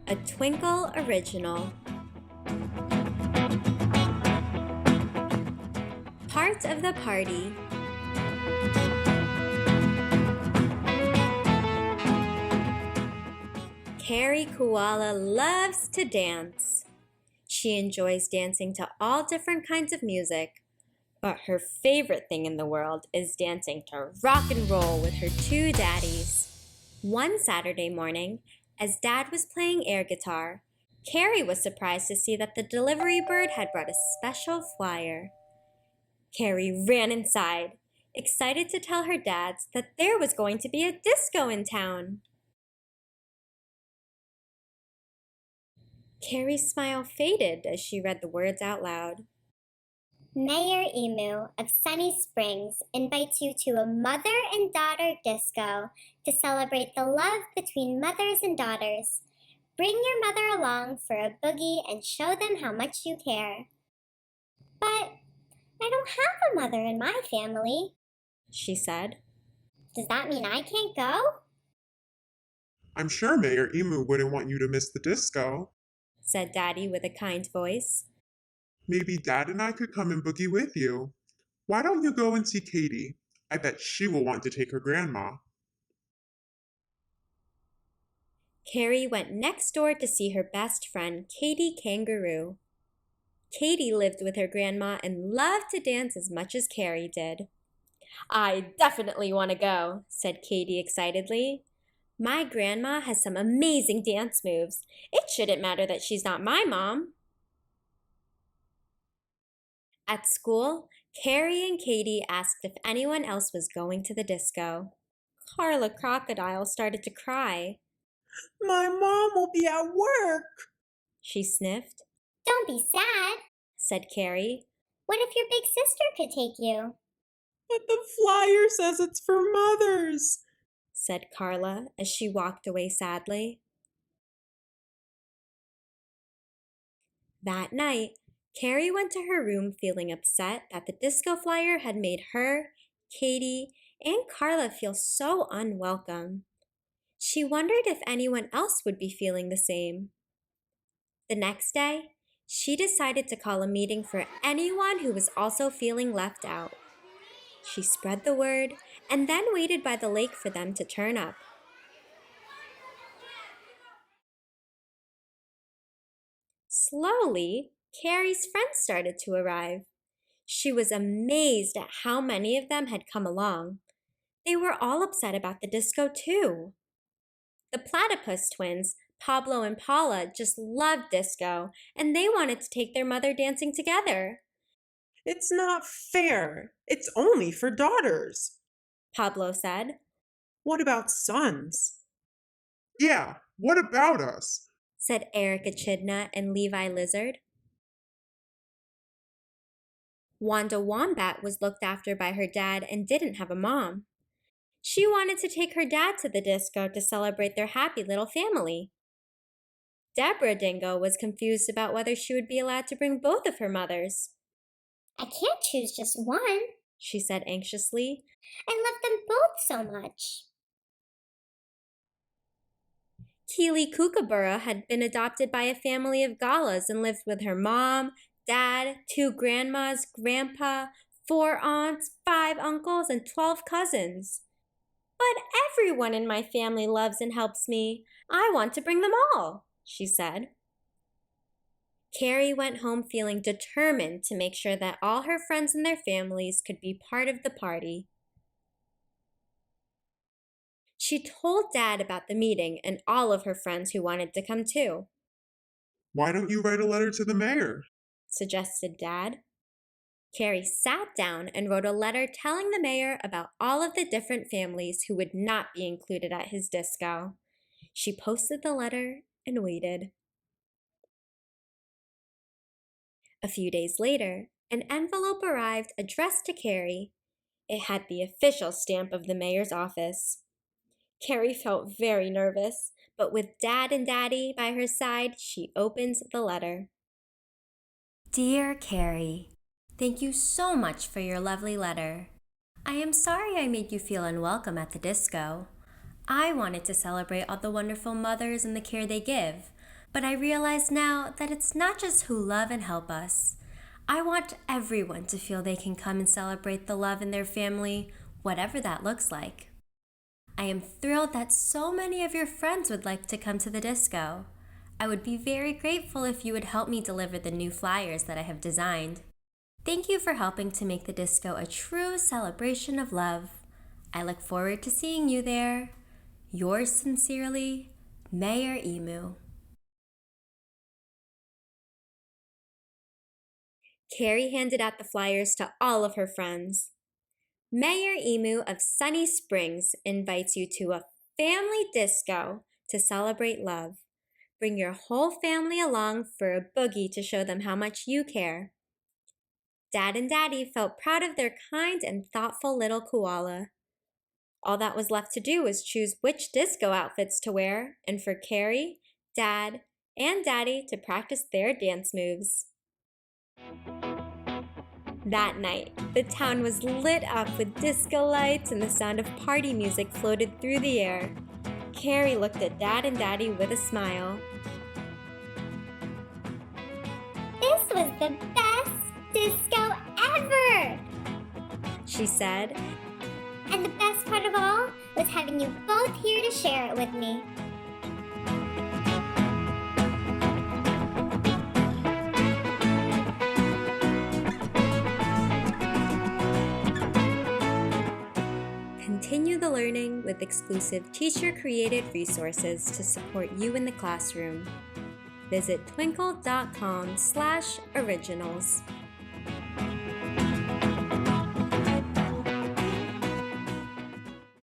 A Twinkl original. Part of the party. Carrie Koala loves to dance. She enjoys dancing to all different kinds of music, but her favorite thing in the world is dancing to rock and roll with her two daddies. One Saturday morning, as Dad was playing air guitar, Carrie was surprised to see that the delivery bird had brought a special flyer. Carrie ran inside, excited to tell her dads that there was going to be a disco in town. Carrie's smile faded as she read the words out loud. Mayor Emu of Sunny Springs invites you to a mother and daughter disco to celebrate the love between mothers and daughters. Bring your mother along for a boogie and show them how much you care. But I don't have a mother in my family, She said. Does that mean I can't go? I'm sure Mayor Emu wouldn't want you to miss the disco, said Daddy with a kind voice. Maybe Dad and I could come and boogie with you. Why don't you go and see Katie? I bet she will want to take her grandma. Carrie went next door to see her best friend, Katie Kangaroo. Katie lived with her grandma and loved to dance as much as Carrie did. I definitely want to go, said Katie excitedly. My grandma has some amazing dance moves. It shouldn't matter that she's not my mom. At school, Carrie and Katie asked if anyone else was going to the disco. Carla Crocodile started to cry. My mom will be at work, She sniffed. Don't be sad, said Carrie. What if your big sister could take you? but the flyer says it's for mothers, said Carla as she walked away sadly. That night, Carrie went to her room feeling upset that the disco flyer had made her, Katie, and Carla feel so unwelcome. She wondered if anyone else would be feeling the same. The next day, she decided to call a meeting for anyone who was also feeling left out. She spread the word and then waited by the lake for them to turn up. Slowly, Carrie's friends started to arrive. She was amazed at how many of them had come along. They were all upset about the disco too. The Platypus twins, Pablo and Paula, just loved disco, and they wanted to take their mother dancing together. It's not fair. It's only for daughters, Pablo said. What about sons? Yeah, what about us? Said Eric Echidna and Levi Lizard. Wanda Wombat was looked after by her dad and didn't have a mom. She wanted to take her dad to the disco to celebrate their happy little family. Deborah Dingo was confused about whether she would be allowed to bring both of her mothers. I can't choose just one. She said anxiously. I love them both so much. Keely Kookaburra had been adopted by a family of galas and lived with her mom, dad, 2 grandmas, grandpa, 4 aunts, 5 uncles, and 12 cousins. But everyone in my family loves and helps me. I want to bring them all, she said. Carrie went home feeling determined to make sure that all her friends and their families could be part of the party. She told Dad about the meeting and all of her friends who wanted to come too. Why don't you write a letter to the mayor? Suggested Dad. Carrie sat down and wrote a letter telling the mayor about all of the different families who would not be included at his disco. She posted the letter and waited. A few days later, an envelope arrived addressed to Carrie. It had the official stamp of the mayor's office. Carrie felt very nervous, but with Dad and Daddy by her side, she opened the letter. Dear Carrie, thank you so much for your lovely letter. I am sorry I made you feel unwelcome at the disco. I wanted to celebrate all the wonderful mothers and the care they give, But I realize now that it's not just who love and help us. I want everyone to feel they can come and celebrate the love in their family, whatever that looks like. I am thrilled that so many of your friends would like to come to the disco. I would be very grateful if you would help me deliver the new flyers that I have designed. Thank you for helping to make the disco a true celebration of love. I look forward to seeing you there. Yours sincerely, Mayor Emu. Carrie handed out the flyers to all of her friends. Mayor Emu of Sunny Springs invites you to a family disco to celebrate love. Bring your whole family along for a boogie to show them how much you care. Dad and Daddy felt proud of their kind and thoughtful little koala. All that was left to do was choose which disco outfits to wear and for Carrie, Dad, and Daddy to practice their dance moves. That night, the town was lit up with disco lights and the sound of party music floated through the air. Carrie looked at Dad and Daddy with a smile. This was the best disco ever! She said. And the best part of all was having you both here to share it with me. Continue the learning with exclusive teacher-created resources to support you in the classroom. Visit twinkl.com/originals.